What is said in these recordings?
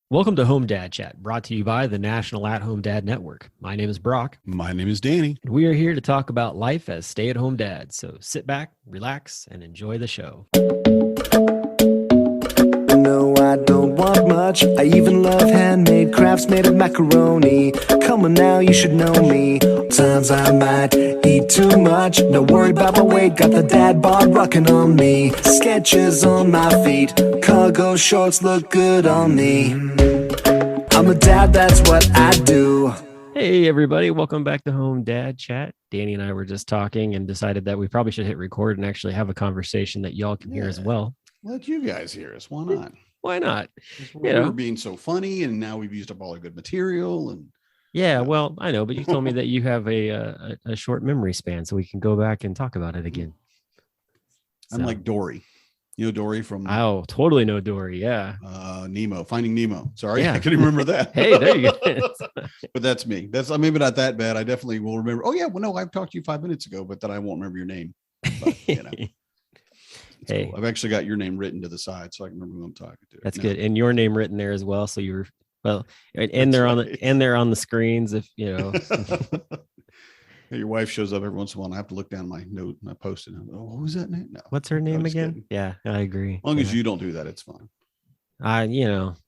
Welcome to Home Dad Chat, brought to you by the National At-Home Dad Network. My name is Brock, My name is Danny. and we are here to talk about life as stay-at-home dads. So sit back, relax, and enjoy the show. No, I don't want much. I even love handmade crafts made of macaroni. Come on now, you should know me. Times I might eat too much. No worry about my weight, got the dad bod rocking on me. Sketches on my feet, cargo shorts look good on me. I'm a dad, that's what I do. Hey, everybody. Welcome back to Home Dad Chat. Danny and I were just talking and decided that we probably should hit record and actually have a conversation that y'all can hear as well. Let you guys hear us. Why not? Why not? We're being so funny, and now we've used up all our good material. And yeah, well, I know, but you told me that you have a short memory span, so we can go back and talk about it again. I'm like Dory. You know Dory from totally know Dory. Yeah. Nemo, Finding Nemo. Sorry, Yeah. I couldn't remember that. Hey, there you go. But that's me. That's maybe not that bad. I definitely will remember. Oh yeah, well no, I've talked to you 5 minutes ago, but then I won't remember your name. But, you know. Hey, cool. I've actually got your name written to the side, so I can remember who I'm talking to. That's good, and your name written there as well. So you're and they're right. they're on the screens. If you know, your wife shows up every once in a while, and I have to look down my note and I post it. Oh, who's that name? No. What's her name again? Kidding. Yeah, I agree. As long as you don't do that, it's fine.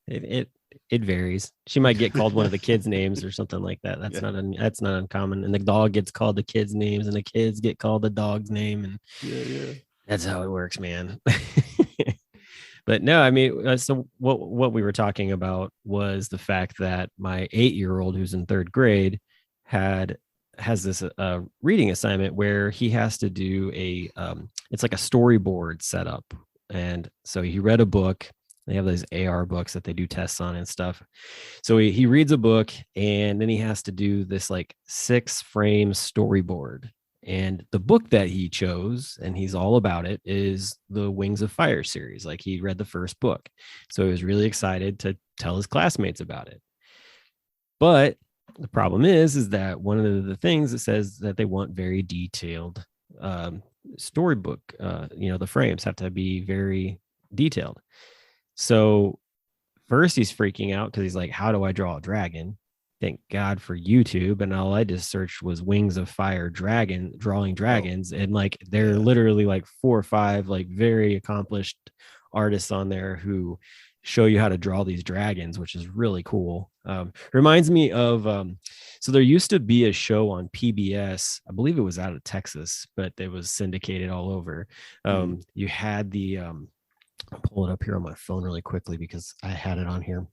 It varies. She might get called one of the kids' names or something like that. That's that's not uncommon. And the dog gets called the kids' names, and the kids get called the dog's name, and that's how it works, man. But no, I mean, so what we were talking about was the fact that my 8-year-old, who's in 3rd grade, has this reading assignment where he has to do it's like a storyboard setup. And so he read a book. They have those AR books that they do tests on and stuff. So he reads a book, and then he has to do this like 6-frame storyboard. And the book that he chose, and he's all about it, is the Wings of Fire series. Like, he read the first book. So he was really excited to tell his classmates about it. But the problem is that one of the things that says that they want very detailed storybook, the frames have to be very detailed. So first he's freaking out because he's like, how do I draw a dragon? Thank God for YouTube. And all I just searched was Wings of Fire drawing dragons. And like, they're literally like 4 or 5, like very accomplished artists on there who show you how to draw these dragons, which is really cool. Reminds me of, so there used to be a show on PBS. I believe it was out of Texas, but it was syndicated all over. You had I'll pull it up here on my phone really quickly because I had it on here.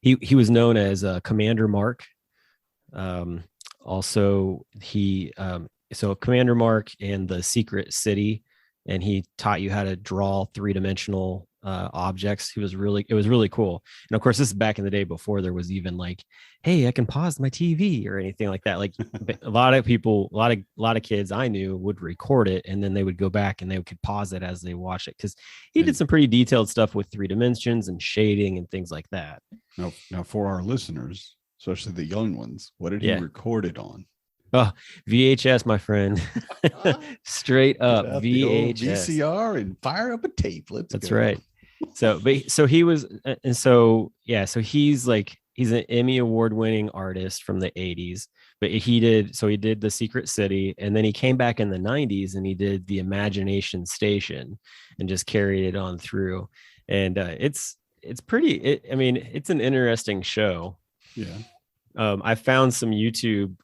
He was known as Commander Mark. Also, so Commander Mark and the Secret City, and he taught you how to draw 3-dimensional objects. It was really cool. And of course, this is back in the day before there was even like, hey, I can pause my TV or anything like that. Like a lot of kids I knew would record it, and then they would go back and they could pause it as they watch it, because he did some pretty detailed stuff with 3 dimensions and shading and things like that. Now for our listeners, especially the young ones, what did he record it on? Oh, VHS, my friend. Straight up VHS. VCR and fire up a tape. That's go. Right. So he was, and so he's an Emmy award-winning artist from the 80s, but he did the Secret City, and then he came back in the 90s and he did the Imagination Station and just carried it on through. And it's it's an interesting show. Yeah. I found some YouTube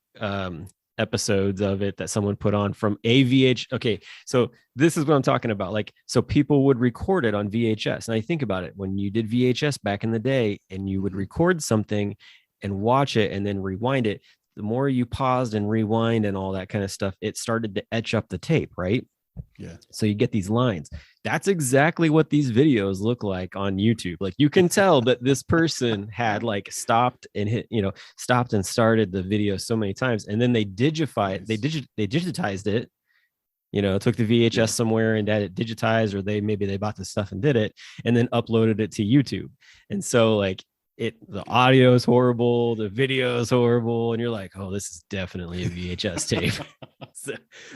episodes of it that someone put on from AVH. Okay, so this is what I'm talking about. Like, so people would record it on VHS. And I think about it, when you did VHS back in the day and you would record something and watch it and then rewind it, the more you paused and rewind and all that kind of stuff, it started to etch up the tape, right? Yeah. So you get these lines. That's exactly what these videos look like on YouTube. Like, you can tell that this person had like stopped and started the video so many times, and then they digitized it. Took the VHS somewhere and had it digitized, or they bought the stuff and did it, and then uploaded it to YouTube. And so like the audio is horrible, the video is horrible, and you're like, oh, this is definitely a VHS tape.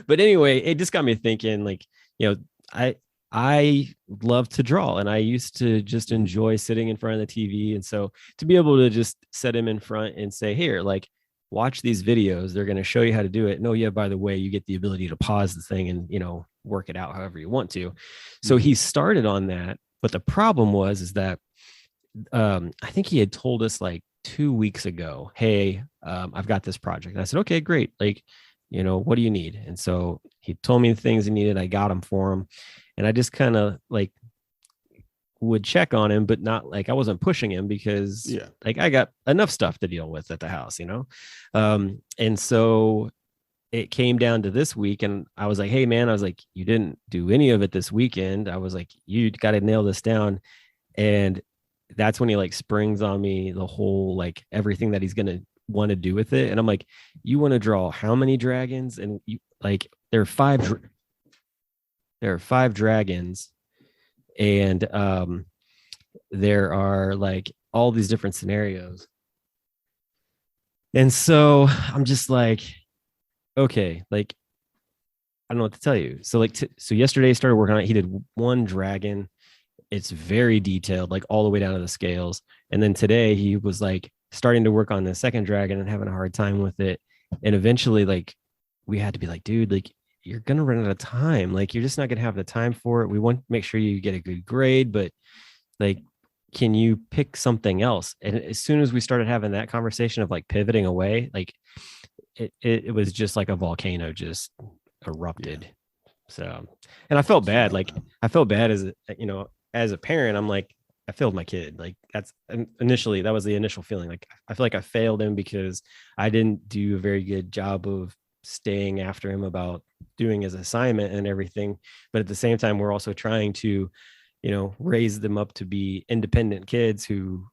But anyway, it just got me thinking, like, I love to draw, and I used to just enjoy sitting in front of the TV. And so to be able to just set him in front and say, here, like, watch these videos, they're going to show you how to do it. No, yeah, by the way, you get the ability to pause the thing and, work it out however you want to. So he started on that. But the problem is that I think he had told us like 2 weeks ago, hey, I've got this project. And I said, okay, great. Like, what do you need? And so he told me the things he needed. I got them for him. And I just kind of like would check on him, but not like I wasn't pushing him because like I got enough stuff to deal with at the house, and so it came down to this week, and I was like, hey man, I was like, you didn't do any of it this weekend. I was like, you got to nail this down. And that's when he like springs on me the whole, like everything that he's going to want to do with it. And I'm like, you want to draw how many dragons? And you like, there are five dragons, and there are like all these different scenarios. And so I'm just like, okay, like, I don't know what to tell you. So like, so yesterday I started working on it. He did one dragon. It's very detailed, like all the way down to the scales. And then today he was like starting to work on the second dragon and having a hard time with it. And eventually, like, we had to be like, dude, like, you're going to run out of time. Like, you're just not going to have the time for it. We want to make sure you get a good grade, but like, can you pick something else? And as soon as we started having that conversation of like pivoting away, like it was just like a volcano just erupted. So, and I felt bad. Like I felt bad as a parent. I'm like, I failed my kid. Like that was the initial feeling. Like I feel like I failed him because I didn't do a very good job of staying after him about doing his assignment and everything. But at the same time, we're also trying to, raise them up to be independent kids who,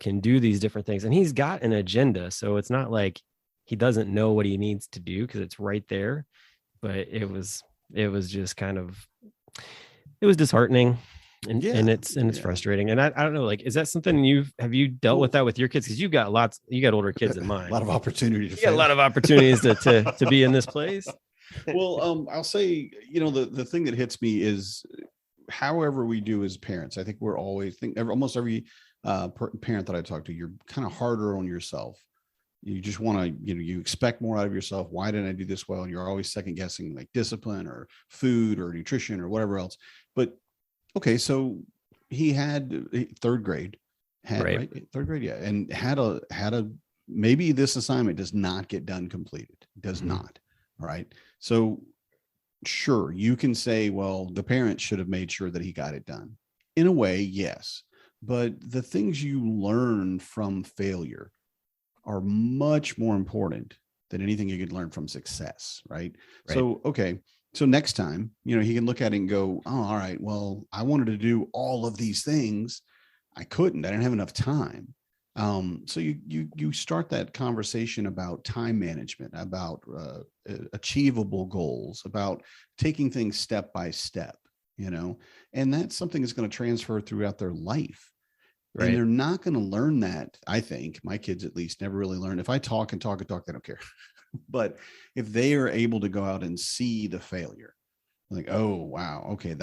can do these different things. And he's got an agenda. So it's not like he doesn't know what he needs to do because it's right there. But it was just kind of, it was disheartening. And it's frustrating. And I don't know, like, is that something have you dealt with that with your kids? Because you got older kids than mine. A lot of opportunity. You got a lot of opportunities to be in this place. Well, I'll say, the thing that hits me is however we do as parents. I think we're always almost every parent that I talk to, you're kind of harder on yourself. You just want to, you expect more out of yourself. Why didn't I do this well? And you're always second guessing like discipline or food or nutrition or whatever else. But okay, so he had third grade, right? Third grade, yeah, and had a maybe this assignment does not get done completed, does not. All right, so sure, you can say, well, the parent should have made sure that he got it done. In a way, yes, but the things you learn from failure are much more important than anything you could learn from success, right? So, okay. So next time, he can look at it and go, oh, all right, well, I wanted to do all of these things. I couldn't, I didn't have enough time. So you start that conversation about time management, about achievable goals, about taking things step by step, and that's something that's going to transfer throughout their life. Right. And they're not going to learn that. I think my kids at least never really learn. If I talk and talk and talk, they don't care. But if they are able to go out and see the failure, like, oh, wow, okay,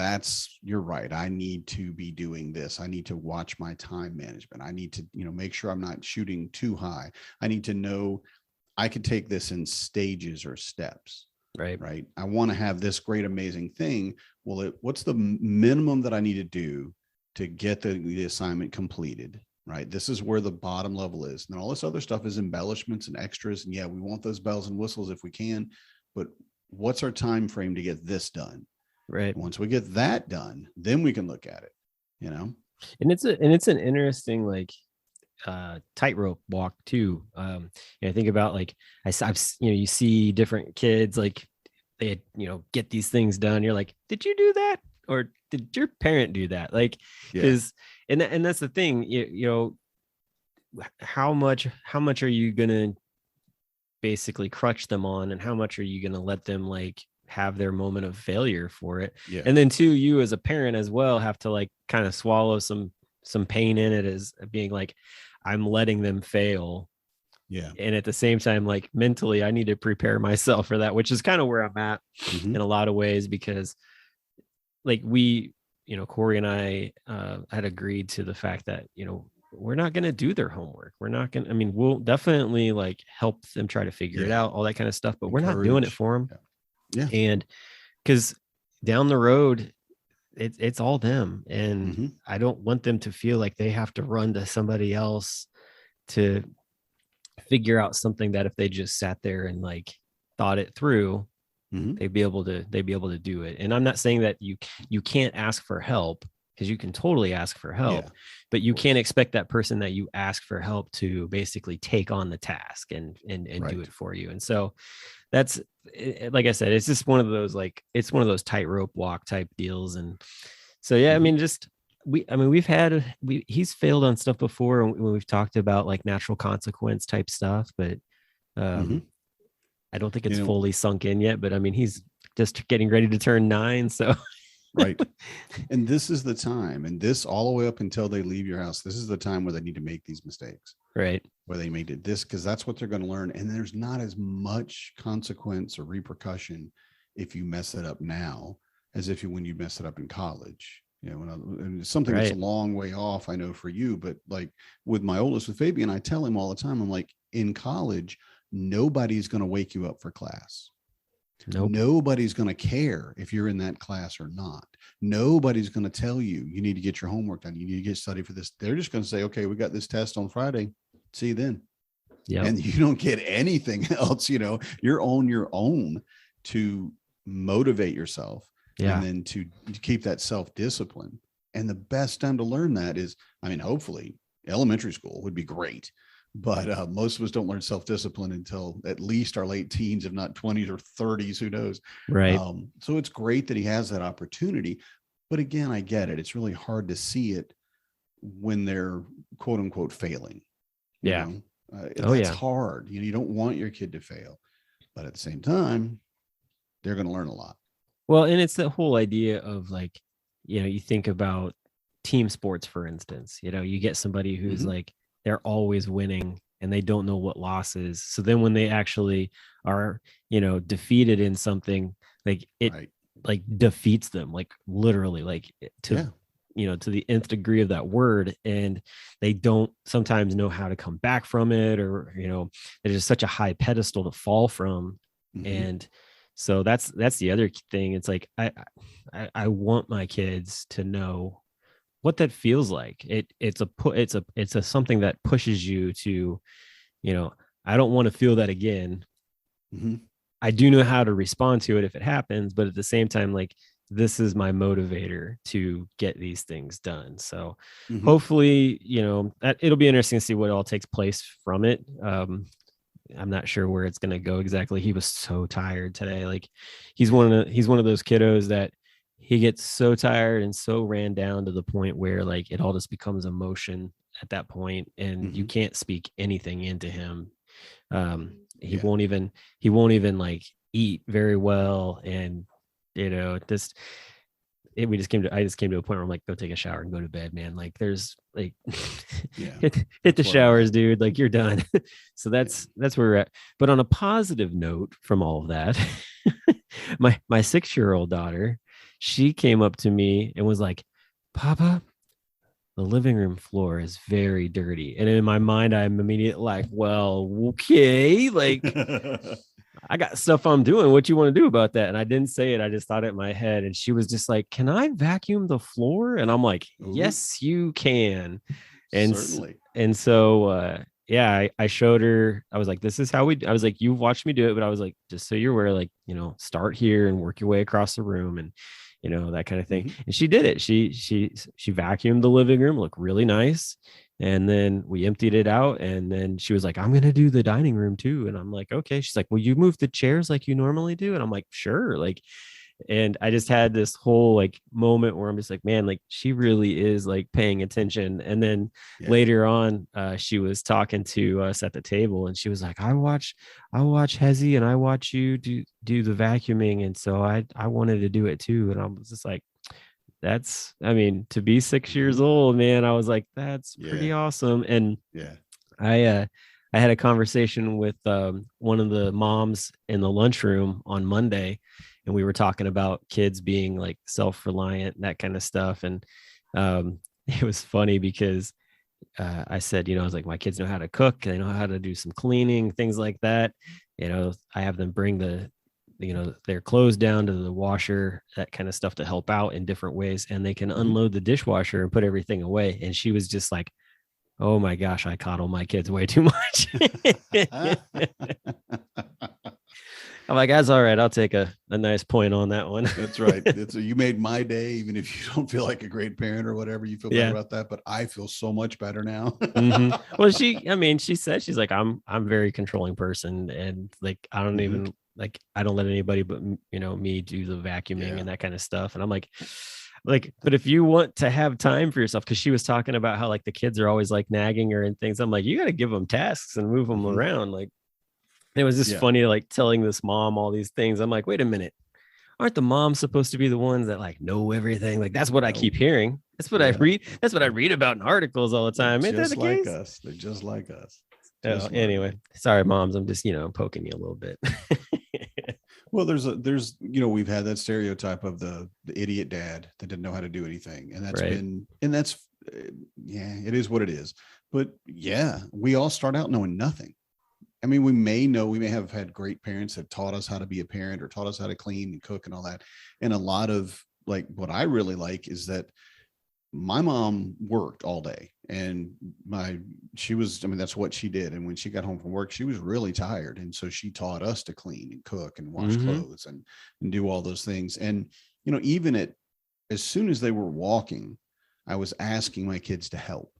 you're right. I need to be doing this. I need to watch my time management. I need to, make sure I'm not shooting too high. I need to know I could take this in stages or steps. Right. I want to have this great, amazing thing. Well, what's the minimum that I need to do to get the assignment completed? Right. This is where the bottom level is. And all this other stuff is embellishments and extras. And yeah, we want those bells and whistles if we can, but what's our time frame to get this done? Right. Once we get that done, then we can look at it, And it's an interesting, like, tightrope walk too. I think about, like, I've you see different kids, like, they get these things done. You're like, did you do that? Or did your parent do that? Like, because and that's the thing, how much are you gonna basically crutch them on, and how much are you gonna let them like have their moment of failure for it? And then too, you as a parent as well have to like kind of swallow some pain in it, as being like, I'm letting them fail. And at the same time, like, mentally, I need to prepare myself for that, which is kind of where I'm at in a lot of ways, because like we, Corey and I had agreed to the fact that, we're not going to do their homework. We're not going to, I mean, we'll definitely like help them try to figure it out, all that kind of stuff, but we're not doing it for them. Yeah. And because down the road, it's all them. And I don't want them to feel like they have to run to somebody else to figure out something that if they just sat there and like thought it through, they'd be able to do it. And I'm not saying that you can't ask for help, because you can totally ask for help, but you can't expect that person that you ask for help to basically take on the task and do it for you. And so that's, like I said, it's just one of those, like, it's one of those tightrope walk type deals. And so, I mean, just, he's failed on stuff before when we've talked about like natural consequence type stuff, but I don't think it's fully sunk in yet, but I mean, he's just getting ready to turn 9. So right. And this is the time, and this all the way up until they leave your house, this is the time where they need to make these mistakes, right? Where they made it this, because that's what they're going to learn. And there's not as much consequence or repercussion if you mess it up now as when you mess it up in college. And it's something that's a long way off, I know, for you, but like with my oldest, with Fabian, I tell him all the time, I'm like, in college, nobody's going to wake you up for class. Nope. Nobody's going to care if you're in that class or not. Nobody's going to tell you need to get your homework done. You need to get study for this. They're just going to say, okay, we got this test on Friday. See you then. Yeah. And you don't get anything else. You're on your own to motivate yourself and then to keep that self-discipline. And the best time to learn that is, I mean, hopefully elementary school would be great. But most of us don't learn self-discipline until at least our late teens, if not 20s or 30s, who knows? Right. So it's great that he has that opportunity. But again, I get it. It's really hard to see it when they're quote unquote failing. It's hard. You don't want your kid to fail. But at the same time, they're going to learn a lot. Well, and it's the whole idea of like, you think about team sports, for instance, you get somebody who's like, they're always winning and they don't know what loss is. So then when they actually are, defeated in something, like it like defeats them, like literally, like to the nth degree of that word. And they don't sometimes know how to come back from it, or, it is such a high pedestal to fall from. And so that's the other thing. It's like, I want my kids to know what that feels like. It's a something that pushes you to, I don't want to feel that again. I do know how to respond to it if it happens, but at the same time, like, this is my motivator to get these things done. So hopefully, it'll be interesting to see what all takes place from it. I'm not sure where it's going to go exactly. He was so tired today. Like, he's one of those kiddos that he gets so tired and so ran down to the point where like it all just becomes emotion at that point, and you can't speak anything into him. He won't even like eat very well. And, I just came to a point where I'm like, go take a shower and go to bed, man. Like, there's like, hit the showers, dude. Like, you're done. So that's where we're at. But on a positive note from all of that, my 6-year-old daughter, she came up to me and was like, Papa, the living room floor is very dirty. And in my mind, I'm immediately like, well, okay, like, I got stuff I'm doing. What you want to do about that? And I didn't say it. I just thought it in my head. And she was just like, can I vacuum the floor? And I'm like, yes, you can. And certainly. And so, I showed her. I was like, this is how I was like, you've watched me do it. But I was like, just so you're aware, like, start here and work your way across the room, and, that kind of thing. And she did it. She vacuumed the living room, looked really nice. And then we emptied it out. And then she was like, I'm going to do the dining room too. And I'm like, okay. She's like, will you move the chairs like you normally do? And I'm like, sure. Like, and I just had this whole like moment where I'm just like, man, like, she really is like paying attention. And then later on, she was talking to us at the table, and she was like, I watch Hezzy and I watch you do the vacuuming. And so I wanted to do it too. And I was just like, to be 6 years old, man, I was like, that's pretty awesome. And I had a conversation with one of the moms in the lunchroom on Monday, and we were talking about kids being like self-reliant, that kind of stuff. And it was funny because I said, I was like, my kids know how to cook, they know how to do some cleaning, things like that. I have them bring their clothes down to the washer, that kind of stuff, to help out in different ways, and they can unload the dishwasher and put everything away. And she was just like, oh my gosh, I coddle my kids way too much. I'm like, that's all right. I'll take a nice point on that one. That's right. You made my day, even if you don't feel like a great parent or whatever, you feel better about that. But I feel so much better now. Well, she said, she's like, I'm a very controlling person. And like, I don't even I don't let anybody but, me do the vacuuming and that kind of stuff. And I'm like, but if you want to have time for yourself, because she was talking about how like the kids are always like nagging her and things. I'm like, you got to give them tasks and move them around. Like, it was just funny, like telling this mom all these things. I'm like, wait a minute, aren't the moms supposed to be the ones that like know everything? Like, that's what I keep hearing. That's what I read. That's what I read about in articles all the time. Ain't that the case? Us. They're just like us. Anyway, sorry, moms. I'm just, poking you a little bit. Well, there's we've had that stereotype of the idiot dad that didn't know how to do anything, and that's it is what it is. But yeah, we all start out knowing nothing. I mean, we may have had great parents that taught us how to be a parent or taught us how to clean and cook and all that. And a lot of like what I really like is that my mom worked all day, and that's what she did. And when she got home from work, she was really tired. And so she taught us to clean and cook and wash clothes and do all those things. And, even as soon as they were walking, I was asking my kids to help.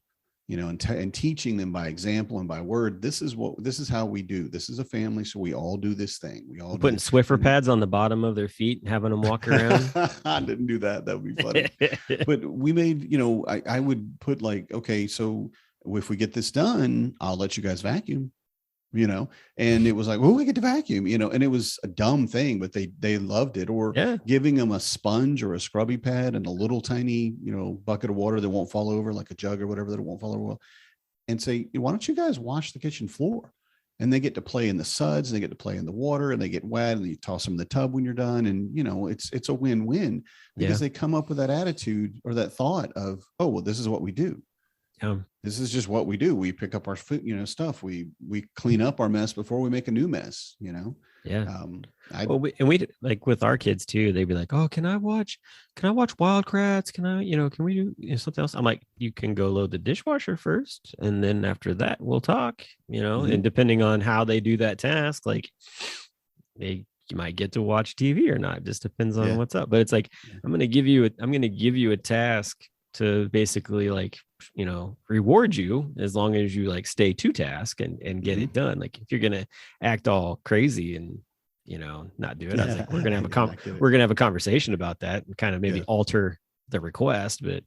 And teaching them by example and by word. This is how we do. This is a family, so we all do this thing. We all putting Swiffer pads on the bottom of their feet and having them walk around. I didn't do that. That would be funny. But we made, I would put like, okay, so if we get this done, I'll let you guys vacuum. And it was like, well, we get to vacuum, and it was a dumb thing, but they loved it. Or giving them a sponge or a scrubby pad and a little tiny, bucket of water that won't fall over, like a jug or whatever that won't fall over, and say, why don't you guys wash the kitchen floor? And they get to play in the suds, and they get to play in the water, and they get wet, and you toss them in the tub when you're done. And, it's a win-win, because they come up with that attitude or that thought of, oh, well, this is what we do. This is just what we do. We pick up our food, stuff. We clean up our mess before we make a new mess, we like with our kids too, they'd be like, oh, can I watch Wild Kratts? Can we do something else? I'm like, you can go load the dishwasher first, and then after that we'll talk, and depending on how they do that task, like you might get to watch TV or not. It just depends on what's up. But it's like, I'm going to give you a task to basically like, reward you as long as you like stay to task and get it done. Like if you're going to act all crazy and, not do it, I was like, we're going to have a conversation about that and kind of maybe alter the request. But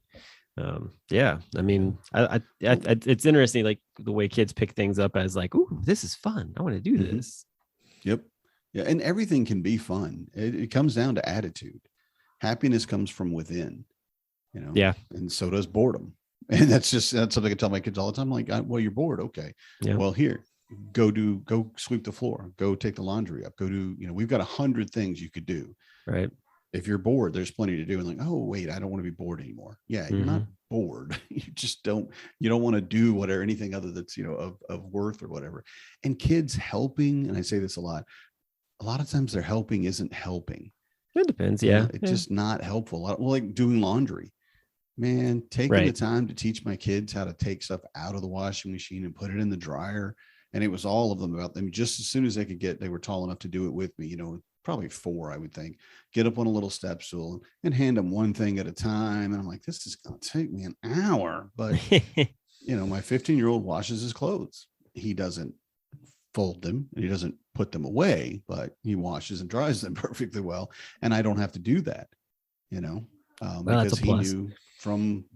I mean, I it's interesting, like the way kids pick things up as like, ooh, this is fun, I want to do this. Yep. Yeah. And everything can be fun. It comes down to attitude. Happiness comes from within. And so does boredom. And that's something I tell my kids all the time. Like, well, you're bored. Okay. Yeah. Well, here, go sweep the floor, go take the laundry up, go do, we've got 100 things you could do. Right. If you're bored, there's plenty to do. And like, oh, wait, I don't want to be bored anymore. Yeah. You're not bored. You just don't want to do anything other that's, of worth or whatever. And kids helping. And I say this a lot of times their helping isn't helping. It depends. Yeah. It's just not helpful. Well, like doing laundry. Man, taking the time to teach my kids how to take stuff out of the washing machine and put it in the dryer. And it was all of them about them. Just as soon as they were tall enough to do it with me, probably 4, I would think, get up on a little step stool and hand them one thing at a time. And I'm like, this is going to take me an hour. But, my 15-year-old washes his clothes. He doesn't fold them and he doesn't put them away, but he washes and dries them perfectly well. And I don't have to do that, because he knew from,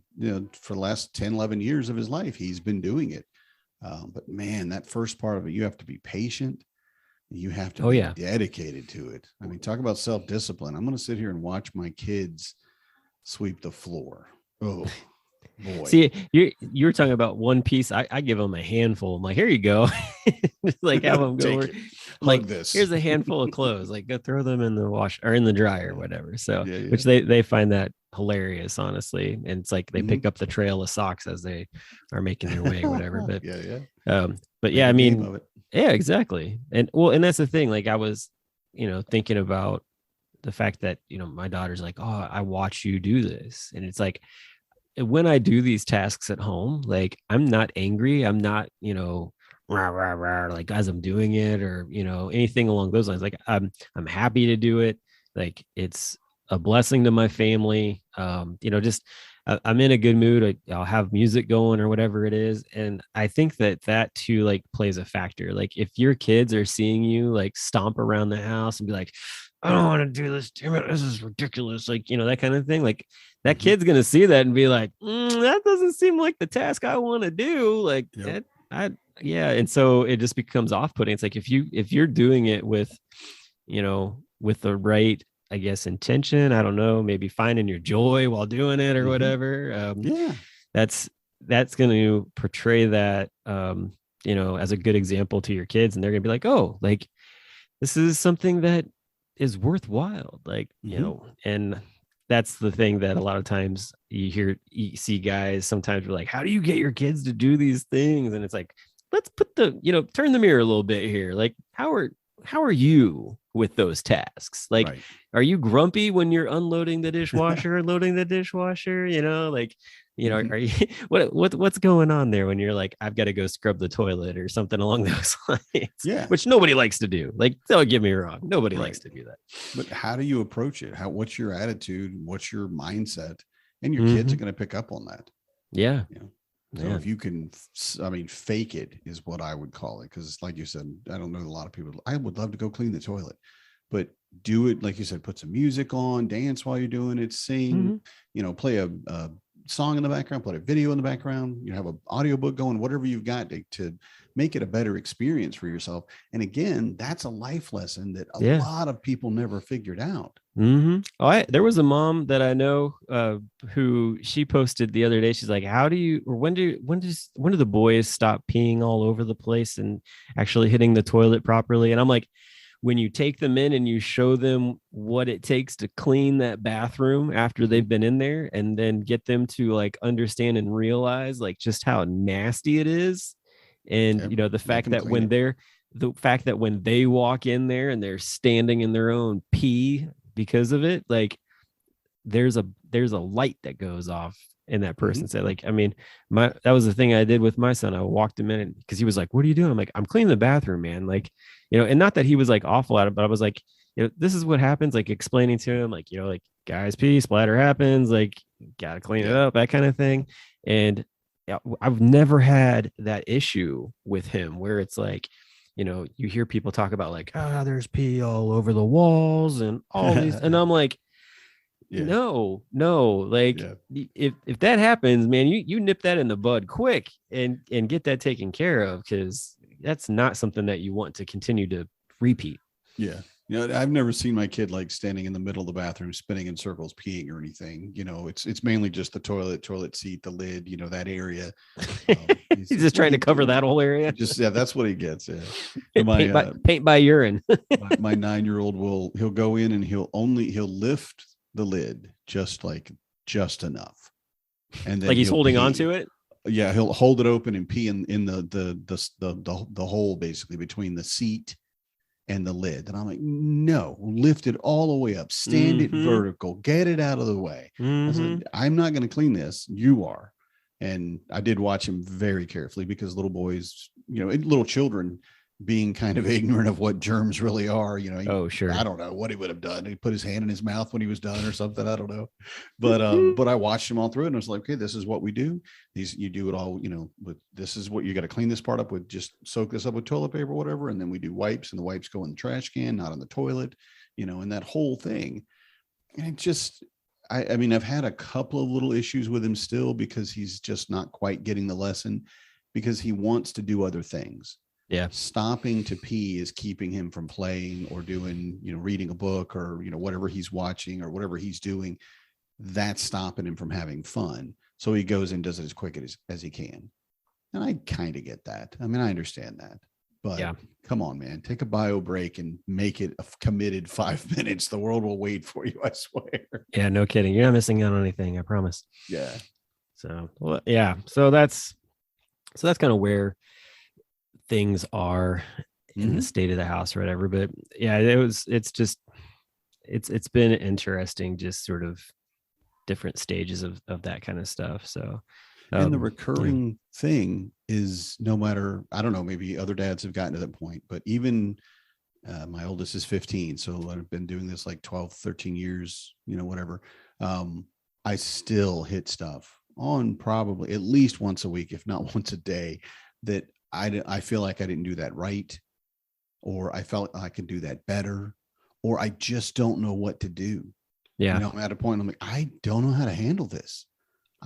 for the last 10, 11 years of his life, he's been doing it. But man, that first part of it, you have to be patient. You have to be dedicated to it. I mean, talk about self-discipline. I'm going to sit here and watch my kids sweep the floor. Oh, Boy. See, you were talking about one piece. I give them a handful. I'm like, here you go. Just like have them go. Like this. Here's a handful of clothes. Like go throw them in the wash or in the dryer or whatever. So Yeah. which they find that hilarious, honestly. And it's like they pick up the trail of socks as they are making their way or whatever. But but yeah, I mean, yeah, exactly. And that's the thing. Like I was, thinking about the fact that, my daughter's like, oh, I watch you do this. And it's like, when I do these tasks at home, like I'm not angry. I'm not, rah, rah, rah, like as I'm doing it or, anything along those lines. Like I'm happy to do it. Like it's a blessing to my family. Just I'm in a good mood. I'll have music going or whatever it is. And I think that too, like plays a factor. Like if your kids are seeing you like stomp around the house and be like, I don't want to do this. Damn it, this is ridiculous. Like, that kind of thing. Like that kid's going to see that and be like, that doesn't seem like the task I want to do. Like yeah. And so it just becomes off-putting. It's like, if you're doing it with the right, I guess, intention, I don't know, maybe finding your joy while doing it or whatever. That's going to portray that, as a good example to your kids. And they're going to be like, oh, like this is something that is worthwhile, like, and that's the thing that a lot of times you see guys sometimes are like, how do you get your kids to do these things? And it's like, let's put turn the mirror a little bit here. Like, how are you with those tasks? Like, are you grumpy when you're unloading the dishwasher, loading the dishwasher? Are you what's going on there when you're like, I've got to go scrub the toilet or something along those lines? Yeah. Which nobody likes to do. Like, don't get me wrong. Nobody likes to do that. But how do you approach it? What's your attitude? What's your mindset? And your kids are going to pick up on that. Yeah. So if you can, fake it is what I would call it. Because like you said, I don't know a lot of people. I would love to go clean the toilet, but do it, like you said, put some music on, dance while you're doing it, sing, play a song in the background, put a video in the background, have an audiobook going, whatever you've got to make it a better experience for yourself. And again, that's a life lesson that a lot of people never figured out. There was a mom that I know who she posted the other day. She's like, when do the boys stop peeing all over the place and actually hitting the toilet properly? And I'm like, when you take them in and you show them what it takes to clean that bathroom after they've been in there, and then get them to like understand and realize like just how nasty it is. And, the fact that when they walk in there and they're standing in their own pee because of it, like there's a light that goes off in that person. Say, like, that was the thing I did with my son. I walked him in because he was like, what are you doing? I'm like, I'm cleaning the bathroom, man. Like, and not that he was like awful at it, but I was like, this is what happens, like explaining to him, like, like guys pee, splatter happens, like gotta clean it up, that kind of thing. And I've never had that issue with him where it's like, you hear people talk about like, there's pee all over the walls and all these, and I'm like, no, like if that happens, man, you nip that in the bud quick and get that taken care of, because that's not something that you want to continue to repeat. Yeah. I've never seen my kid like standing in the middle of the bathroom, spinning in circles, peeing or anything. It's mainly just the toilet seat, the lid, that area. He's just trying to cover that whole area. That's what he gets. Yeah. Paint by urine. my 9-year-old he'll go in and he'll lift the lid just enough, and then like he's holding on to it. Yeah, he'll hold it open and pee in the hole basically between the seat and the lid. And I'm like, no, lift it all the way up, stand it vertical, get it out of the way. I said, I'm not going to clean this. You are. And I did watch him very carefully, because little boys, little children, being kind of ignorant of what germs really are, oh, sure. I don't know what he would have done. He put his hand in his mouth when he was done or something. I don't know. But I watched him all through it, and I was like, okay, this is what we do. You do it all, this is what you got to clean this part up with, just soak this up with toilet paper or whatever. And then we do wipes, and the wipes go in the trash can, not in the toilet, and that whole thing. And it just, I've had a couple of little issues with him still, because he's just not quite getting the lesson, because he wants to do other things. Yeah. Stopping to pee is keeping him from playing or doing, reading a book or, whatever he's watching or whatever he's doing. That's stopping him from having fun. So he goes and does it as quick as he can. And I kind of get that. I mean, I understand that. But yeah, come on, man, take a bio break and make it a committed 5 minutes. The world will wait for you, I swear. Yeah, no kidding. You're not missing out on anything, I promise. Yeah. So, well, yeah. So that's kind of where things are in the state of the house or whatever. But yeah, it's been interesting, just sort of different stages of that kind of stuff. So, and the recurring thing is, no matter, I don't know, maybe other dads have gotten to that point, but even my oldest is 15. So I've been doing this like 12, 13 years, whatever. I still hit stuff on probably at least once a week, if not once a day, that I feel like I didn't do that right, or I felt I could do that better, or I just don't know what to do. Yeah. I'm at a point, I'm like, I don't know how to handle this.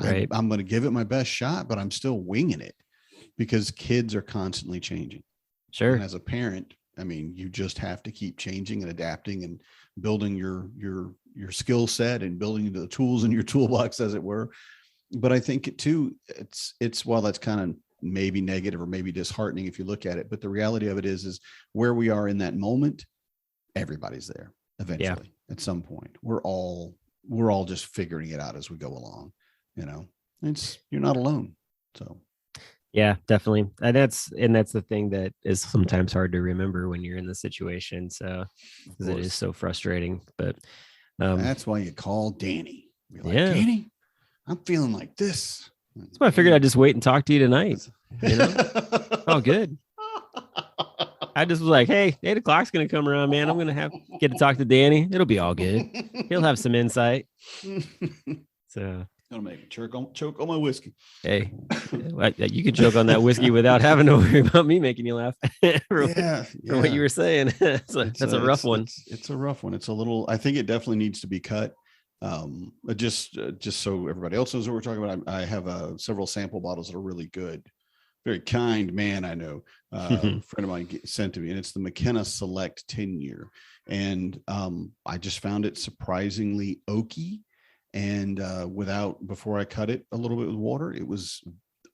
Right. I'm going to give it my best shot, but I'm still winging it because kids are constantly changing. Sure. And as a parent, I mean, you just have to keep changing and adapting and building your skill set and building the tools in your toolbox, as it were. But I think it's while that's kind of maybe negative or maybe disheartening if you look at it, but the reality of it is where we are in that moment, everybody's there eventually. At some point. We're all just figuring it out as we go along. You're not alone. So yeah, definitely. And that's the thing that is sometimes hard to remember when you're in the situation. So because it is so frustrating. But that's why you call Danny. Be like, Danny, I'm feeling like this. That's why I figured I'd just wait and talk to you tonight. Oh, good. I just was like, hey, 8 o'clock's going to come around, man. I'm going to get to talk to Danny. It'll be all good. He'll have some insight. So gonna make me choke on my whiskey. Hey, you can choke on that whiskey without having to worry about me making you laugh. For what you were saying. That's a rough one. It's a rough one. It's a little, I think it definitely needs to be cut. Just so everybody else knows what we're talking about, I have several sample bottles that are really good. Very kind man, I know. A friend of mine sent to me, and it's the McKenna Select 10-year. And I just found it surprisingly oaky. And before I cut it a little bit with water, it was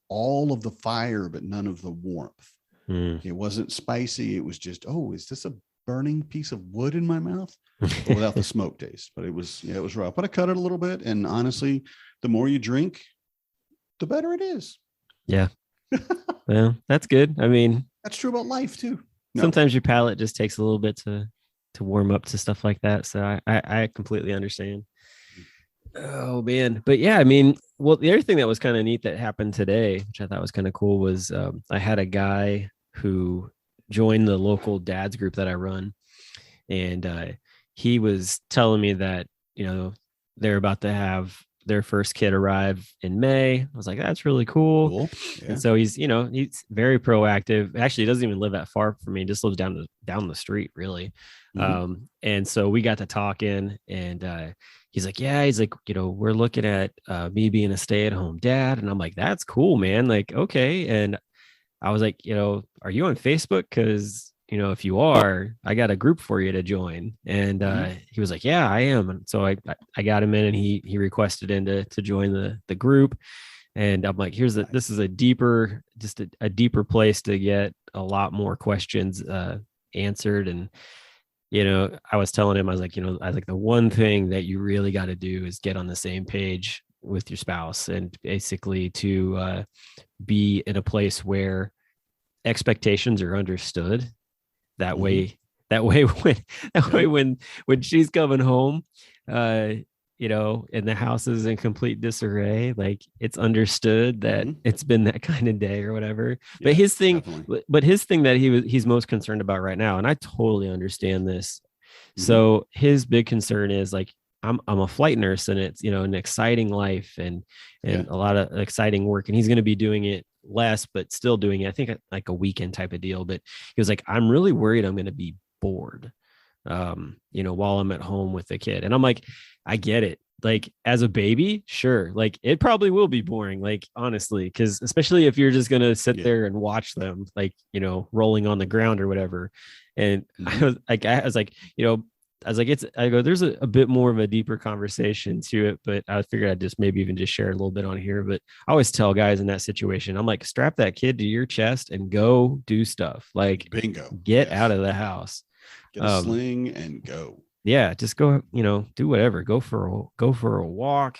all of the fire, but none of the warmth. It wasn't spicy. It was just, is this a burning piece of wood in my mouth? Without the smoke taste. But it was rough. But I cut it a little bit. And honestly, the more you drink, the better it is. Yeah. Well, that's good. I mean, that's true about life too. Sometimes your palate just takes a little bit to warm up to stuff like that. So I completely understand. Oh man. But yeah, I mean, well, the other thing that was kind of neat that happened today, which I thought was kind of cool, was I had a guy who joined the local dads group that I run. And he was telling me that, they're about to have their first kid arrive in May. I was like, that's really cool. Yeah. And so he's very proactive. Actually, he doesn't even live that far from me. He just lives down the street, really. And so we got to talking, and he's like, we're looking at me being a stay-at-home dad. And I'm like, that's cool, man. Like, okay. And I was like, are you on Facebook? Because if you are, I got a group for you to join. And he was like, yeah, I am. And so I got him in, and he requested in to join the group. And I'm like, this is a deeper place to get a lot more questions answered. And, I was telling him, I was like, the one thing that you really got to do is get on the same page with your spouse, and basically to be in a place where expectations are understood. That way when she's coming home, and the house is in complete disarray, like it's understood that it's been that kind of day or whatever. Yeah, but his thing that he's most concerned about right now, and I totally understand this. So his big concern is like, I'm a flight nurse, and it's, an exciting life and a lot of exciting work, and he's going to be doing it less, but still doing it, I think, like a weekend type of deal. But he was like, I'm really worried I'm going to be bored, while I'm at home with the kid. And I'm like, I get it. Like, as a baby, sure. Like, it probably will be boring, like, honestly, because especially if you're just going to sit there and watch them, like, rolling on the ground or whatever. And I was like, I was like, I go, there's a bit more of a deeper conversation to it, but I figured I'd just maybe even just share a little bit on here. But I always tell guys in that situation, I'm like, strap that kid to your chest and go do stuff. Like, bingo, get out of the house, get a sling and go. Yeah, just go, do whatever. Go for a walk.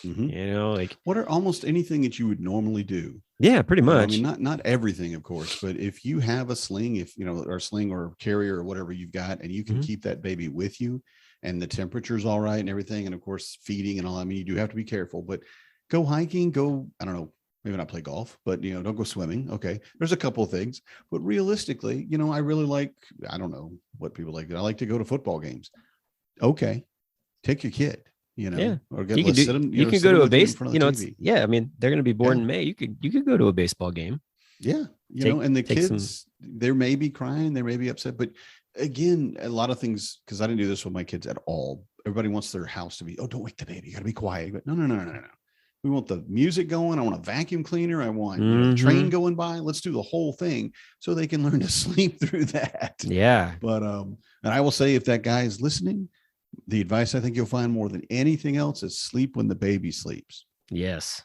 Like what are almost anything that you would normally do. Yeah, pretty much. I mean, not everything, of course, but if you have a sling, or sling or carrier or whatever you've got, and you can keep that baby with you, and the temperature's all right and everything, and of course feeding and all. I mean, you do have to be careful, but go hiking, I don't know, maybe not play golf, but don't go swimming. Okay, there's a couple of things, but realistically, I really like, I don't know what people like. I like to go to football games. Okay, take your kid. Or get you can go to a base. I mean, they're going to be born in May. You could go to a baseball game. Yeah, and the kids, they may be crying, they may be upset, but again, a lot of things, because I didn't do this with my kids at all. Everybody wants their house to be, don't wake the baby, you got to be quiet. But no. We want the music going. I want a vacuum cleaner. I want a train going by. Let's do the whole thing so they can learn to sleep through that. Yeah. But and I will say, if that guy is listening, the advice I think you'll find more than anything else is sleep when the baby sleeps. Yes,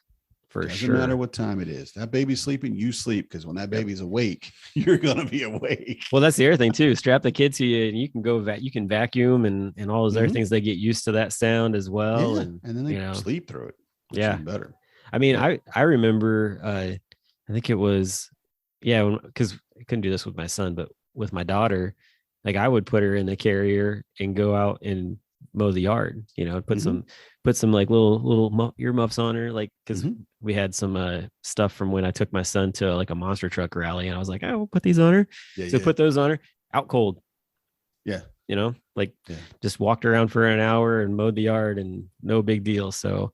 for Doesn't sure. Doesn't matter what time it is. That baby's sleeping, you sleep, because when that baby's awake, you're going to be awake. Well, that's the other thing too. Strap the kid to you, and you can go you can vacuum and all those other things. They get used to that sound as well, and then they sleep through it. Yeah, better. I mean, I remember. I think it was because I couldn't do this with my son, but with my daughter, like I would put her in the carrier and go out and mow the yard, put some like little earmuffs on her, like, because we had some stuff from when I took my son to like a monster truck rally, and I was like, we'll put these on her. Put those on her out cold. Just walked around for an hour and mowed the yard, and no big deal. So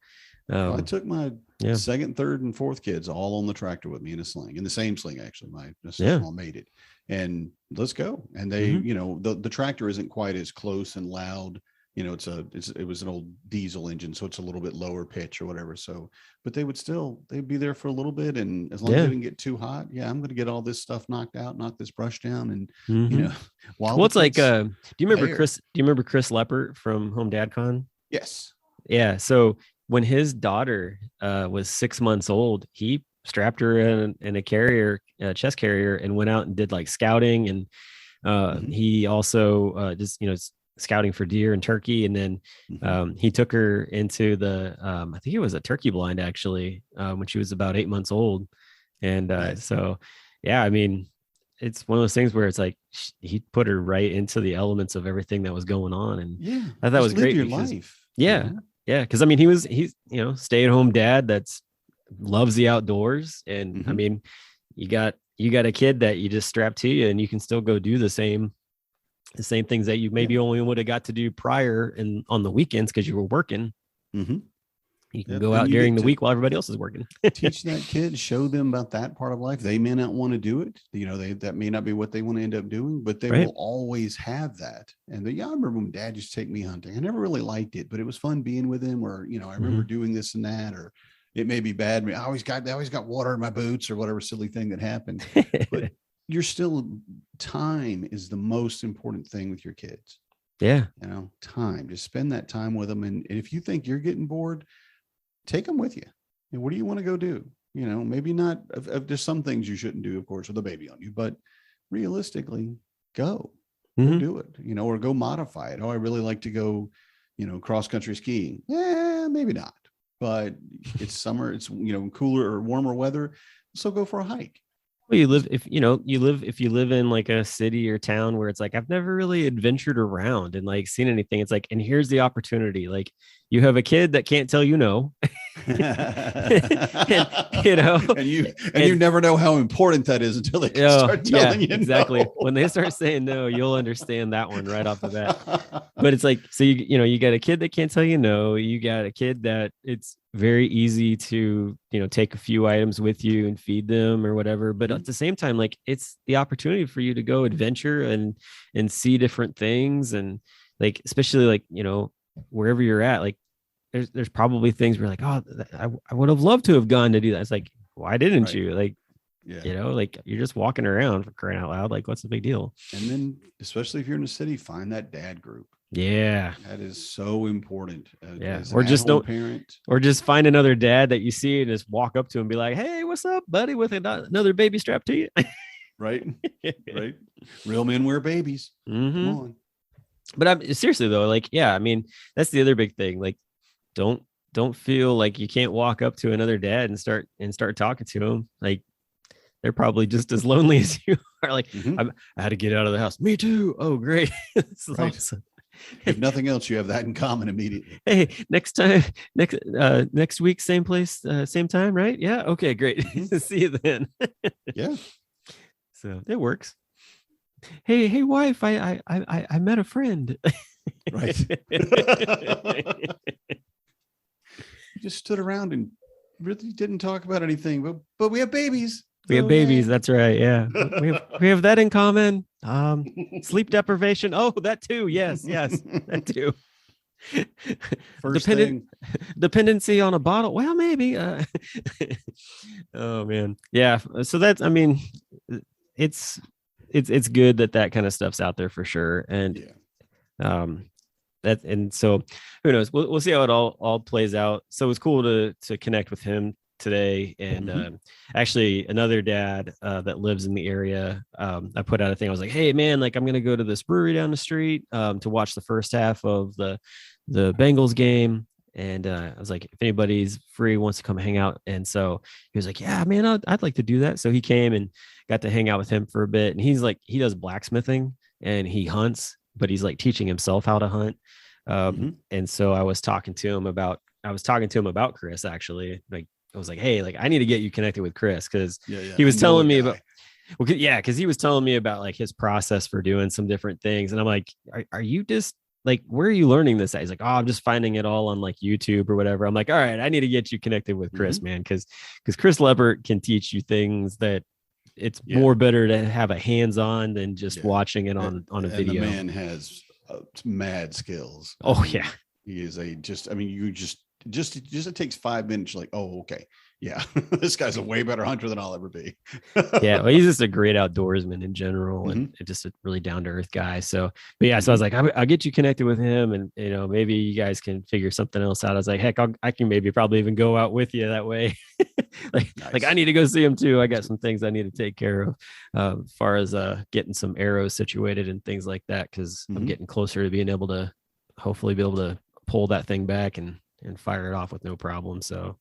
I took my second, third, and fourth kids all on the tractor with me in a sling, in the same sling, actually. My sister-in-law made it, and let's go. And they, the tractor isn't quite as close and loud. It was an old diesel engine, so it's a little bit lower pitch or whatever. So, but they'd be there for a little bit, and as long as it didn't get too hot, I'm going to get all this stuff knocked out, knock this brush down, and well, it's like, do you remember Chris? Do you remember Chris Leppert from Home Dad Con? Yes. Yeah. So when his daughter was 6 months old, he strapped her in a carrier, chest carrier, and went out and did like scouting, and he also just scouting for deer and turkey, and then he took her into the I think it was a turkey blind actually when she was about 8 months old, and so I mean, it's one of those things where it's like he put her right into the elements of everything that was going on, and I thought that was great. Your life. Yeah, because I mean, he's stay-at-home dad that's loves the outdoors, and I mean, you got a kid that you just strap to you, and you can still go do the same things that you maybe only would have got to do prior and on the weekends because you were working. You can go out during the week while everybody else is working. Teach that kid, show them about that part of life. They may not want to do it. That may not be what they want to end up doing, but they will always have that. And I remember when Dad used to take me hunting. I never really liked it, but it was fun being with him, or, I remember doing this and that, or it may be bad. I always got water in my boots or whatever silly thing that happened. But time is the most important thing with your kids. Yeah. Time, just spend that time with them. And if you think you're getting bored, take them with you. And what do you want to go do? Maybe not, there's some things you shouldn't do, of course, with a baby on you, but realistically, go do it, or go modify it. I really like to go, cross country skiing. Maybe not, but it's summer, it's, cooler or warmer weather. So go for a hike. Well, if you live in like a city or town where it's like, I've never really adventured around and like seen anything. It's like, and here's the opportunity. Like, you have a kid that can't tell you no. and you never know how important that is until they start telling you exactly. No. When they start saying no, you'll understand that one right off the bat. But it's like, so you got a kid that can't tell you no. You got a kid that it's very easy to take a few items with you and feed them or whatever. But at the same time, like, it's the opportunity for you to go adventure and see different things, and like, especially like wherever you're at, like there's probably things where like, I would have loved to have gone to do that. It's like, why didn't you? Like, like, you're just walking around, for crying out loud. Like, what's the big deal? And then, especially if you're in a city, find that dad group. Yeah. That is so important. Yeah. As Or an just at-home don't, parent. or just find another dad that you see and just walk up to him and be like, hey, what's up, buddy? With another baby strapped to you. Right. Right. Real men wear babies. Come on. But I'm seriously though, like, yeah, I mean, that's the other big thing. Like, don't feel like you can't walk up to another dad and start talking to him. Like, they're probably just as lonely as you are. Like, I had to get out of the house. Me too. Oh, great. This is Right. awesome. If nothing else, you have that in common immediately. Hey, next week, same place, same time, right? Yeah. Okay, great. See you then. Yeah. So it works. Hey, wife, I met a friend. Right. You just stood around and really didn't talk about anything, but we have babies. We have babies. Yeah. That's right. Yeah. we have that in common. Sleep deprivation. Oh, that too. Yes, that too. Dependency on a bottle. Well, maybe. Oh man. Yeah. So that's, I mean, it's good that kind of stuff's out there for sure. And so who knows? We'll see how it all plays out. So it was cool to connect with him today. And actually another dad that lives in the area, I put out a thing. I was like, hey man, like I'm gonna go to this brewery down the street to watch the first half of the Bengals game. And I was like, if anybody's free, wants to come hang out. And so he was like, yeah, man, I'd like to do that. So he came and got to hang out with him for a bit. And he's like, he does blacksmithing and he hunts, but he's like teaching himself how to hunt. And so I was talking to him about Chris, actually. Like, I was like, hey, like I need to get you connected with Chris. Cause he was telling me about, cause he was telling me about like his process for doing some different things. And I'm like, are you just like, where are you learning this at? He's like, oh, I'm just finding it all on like YouTube or whatever. I'm like, all right, I need to get you connected with Chris, man. Cause Chris Lebert can teach you things that it's more better to have a hands-on than just watching it on a video. The man has mad skills. Oh yeah. He is you just it takes 5 minutes. Like, oh, okay. Yeah. This guy's a way better hunter than I'll ever be. Yeah. Well, he's just a great outdoorsman in general and just a really down to earth guy. So, but yeah, so I was like, I'll get you connected with him and, you know, maybe you guys can figure something else out. I was like, heck, I can probably even go out with you that way. Like I need to go see him too. I got some things I need to take care of as far as getting some arrows situated and things like that. Cause I'm getting closer to being able to hopefully be able to pull that thing back and fire it off with no problem. So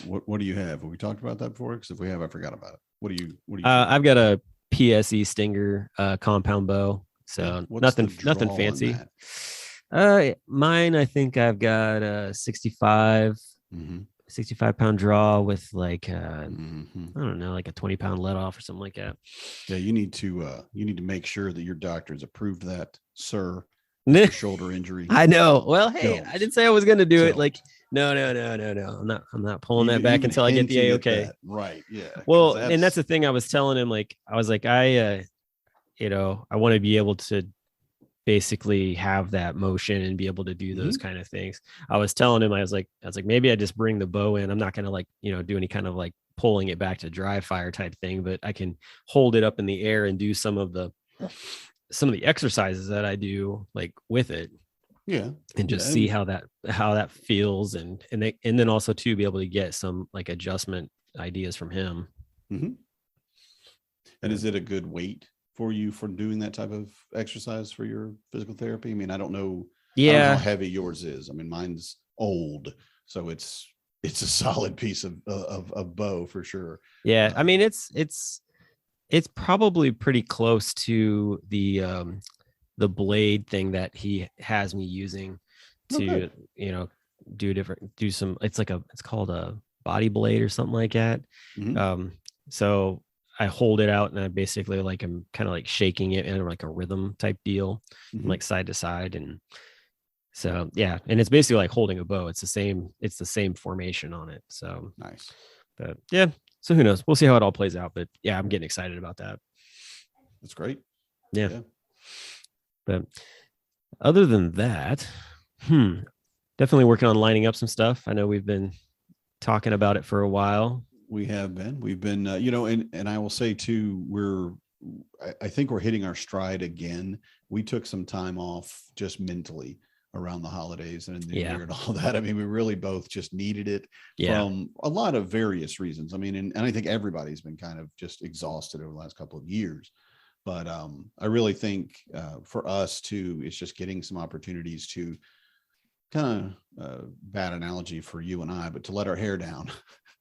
what do you have? Have we talked about that before? Because if we have, I forgot about it. What do you I've got a PSE Stinger compound bow. So nothing fancy. Mine, I think I've got a 65 pound draw with like I don't know, like a 20-pound let off or something like that. Yeah, you need to make sure that your doctor has approved that, sir. Shoulder injury. I know. Well, hey, I didn't say I was going to do it. Like, no. I'm not pulling that back until I get the A-OK. Right. Yeah. Well, and that's the thing I was telling him. Like, I was like, I want to be able to basically have that motion and be able to do those kind of things. I was telling him, I was like, maybe I just bring the bow in. I'm not going to like, do any kind of like pulling it back to dry fire type thing, but I can hold it up in the air and do some of the exercises that I do like with it. Yeah. And just see how that feels. And then also to be able to get some like adjustment ideas from him. And is it a good weight for you for doing that type of exercise for your physical therapy? I mean, I don't know how heavy yours is. I mean, mine's old, so it's a solid piece of bow for sure. Yeah. I mean, it's probably pretty close to the blade thing that he has me using to, do some, it's called a body blade or something like that. So I hold it out and I basically like, I'm kind of like shaking it in like a rhythm type deal, like side to side. And so, yeah. And it's basically like holding a bow. It's the same formation on it. So nice. But yeah. So who knows? We'll see how it all plays out. But yeah, I'm getting excited about that. That's great. Yeah. But other than that, definitely working on lining up some stuff. I know we've been talking about it for a while. We've been, and I will say too, we're I think we're hitting our stride again. We took some time off just mentally around the holidays and in the New Year and all that. I mean, we really both just needed it from a lot of various reasons. I mean, and I think everybody's been kind of just exhausted over the last couple of years. But I really think for us too, it's just getting some opportunities to kind of bad analogy for you and I, but to let our hair down,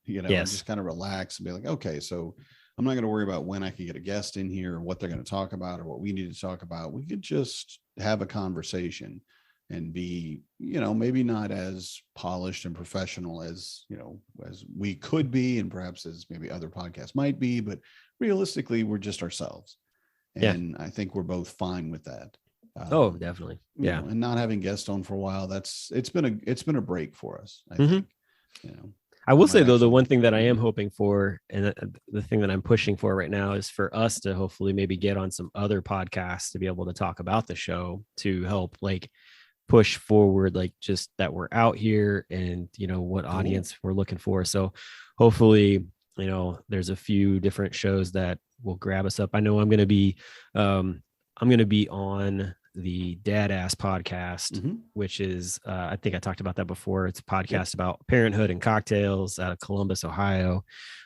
and just kind of relax and be like, okay, so I'm not going to worry about when I can get a guest in here or what they're going to talk about or what we need to talk about. We could just have a conversation and be, maybe not as polished and professional as we could be, and perhaps as maybe other podcasts might be, but realistically, we're just ourselves. And I think we're both fine with that. Definitely. Yeah. And not having guests on for a while, it's been a break for us. I think, I will say though, the one thing that I am hoping for, and the thing that I'm pushing for right now, is for us to hopefully maybe get on some other podcasts to be able to talk about the show, to help like push forward, like just that we're out here and, what audience we're looking for. So hopefully, there's a few different shows that will grab us up. I know I'm going to be on the Dad Ass podcast, which is, I think I talked about that before. It's a podcast about parenthood and cocktails out of Columbus, Ohio.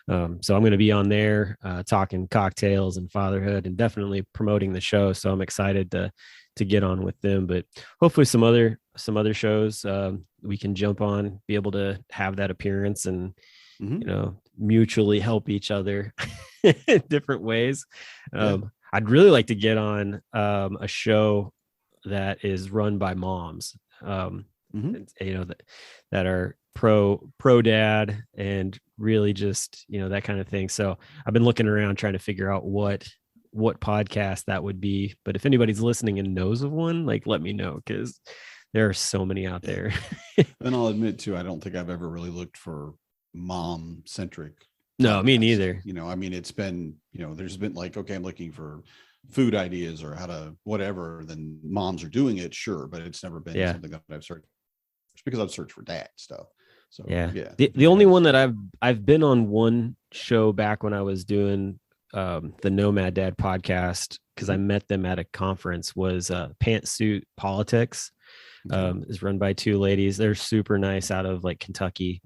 So I'm going to be on there talking cocktails and fatherhood and definitely promoting the show. So I'm excited to get on with them, but hopefully some other shows we can jump on, be able to have that appearance and, mutually help each other in different ways. I'd really like to get on a show that is run by moms, that are pro dad and really just, that kind of thing. So I've been looking around trying to figure out what podcast that would be. But if anybody's listening and knows of one, like, let me know, because there are so many out there. And I'll admit too, I don't think I've ever really looked for mom centric. No, me neither. I mean, it's been, there's been like, okay, I'm looking for food ideas or how to whatever, then moms are doing it. Sure. But it's never been something that I've searched, because I've searched for dad stuff. So the only one that I've been on one show back when I was doing the Nomad Dad podcast, because I met them at a conference, was Pantsuit Politics. Is run by two ladies. They're super nice, out of like Kentucky.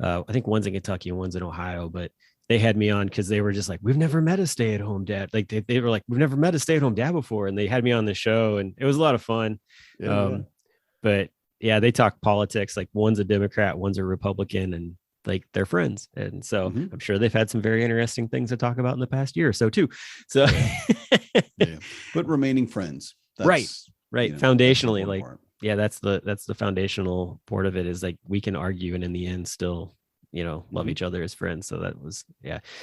I think one's in Kentucky and one's in Ohio, but they had me on because they were just like, we've never met a stay-at-home dad. Like they were like, we've never met a stay-at-home dad before. And they had me on the show and it was a lot of fun. But yeah, they talk politics. Like one's a Democrat, one's a Republican, and like they're friends. And so I'm sure they've had some very interesting things to talk about in the past year or so too. So, but remaining friends. Right. Foundationally, like, that's the foundational part of it, is like we can argue and in the end still, love each other as friends. So that was,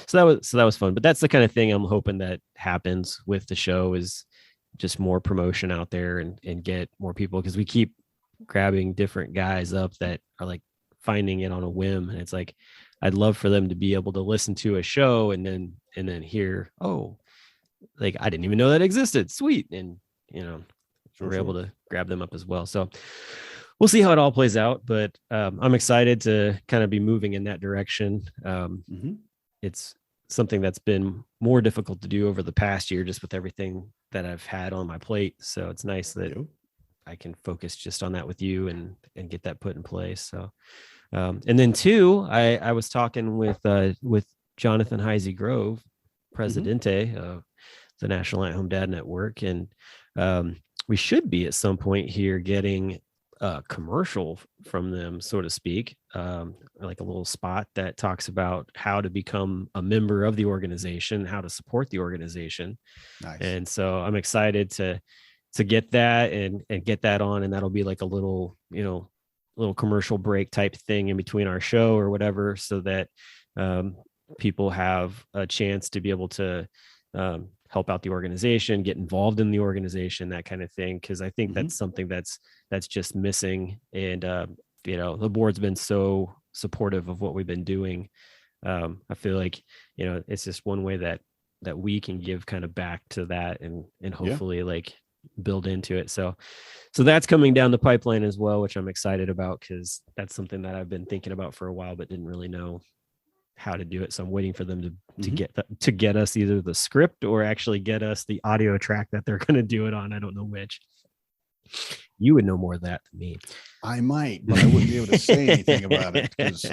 so that was fun. But that's the kind of thing I'm hoping that happens with the show, is just more promotion out there and get more people, because we keep grabbing different guys up that are like finding it on a whim. And it's like, I'd love for them to be able to listen to a show and then hear, oh, like I didn't even know that existed. Sweet. And, we're able to grab them up as well. So we'll see how it all plays out, but I'm excited to kind of be moving in that direction. It's something that's been more difficult to do over the past year, just with everything that I've had on my plate. So it's nice that I can focus just on that with you and get that put in place. So, and then two, I was talking with Jonathan Heisey Grove, Presidente of the National at-Home Dad Network. And we should be at some point here getting a commercial from them, so to speak, like a little spot that talks about how to become a member of the organization, how to support the organization. Nice. And so I'm excited to get that and get that on. And that'll be like a little commercial break type thing in between our show or whatever, so that people have a chance to be able to help out the organization, get involved in the organization, that kind of thing. Cause I think that's something that's just missing. And, the board's been so supportive of what we've been doing. I feel like, it's just one way that we can give kind of back to that and hopefully like build into it. So that's coming down the pipeline as well, which I'm excited about, cause that's something that I've been thinking about for a while, but didn't really know how to do it. So I'm waiting for them to get us either the script or actually get us the audio track that they're going to do it on. I don't know which. You would know more of that than me. I might, but I wouldn't be able to say anything about it because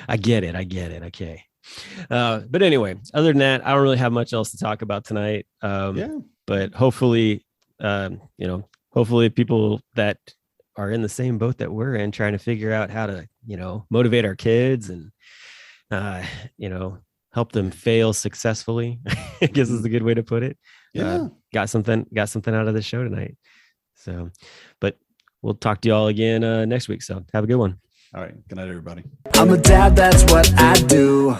I get it. Okay. But anyway, other than that, I don't really have much else to talk about tonight. But hopefully, hopefully people that are in the same boat that we're in, trying to figure out how to, motivate our kids and, help them fail successfully, I guess is a good way to put it. Got something out of the show tonight. So, but we'll talk to you all again next week. So have a good one. All right. Good night, everybody. I'm a dad, that's what I do.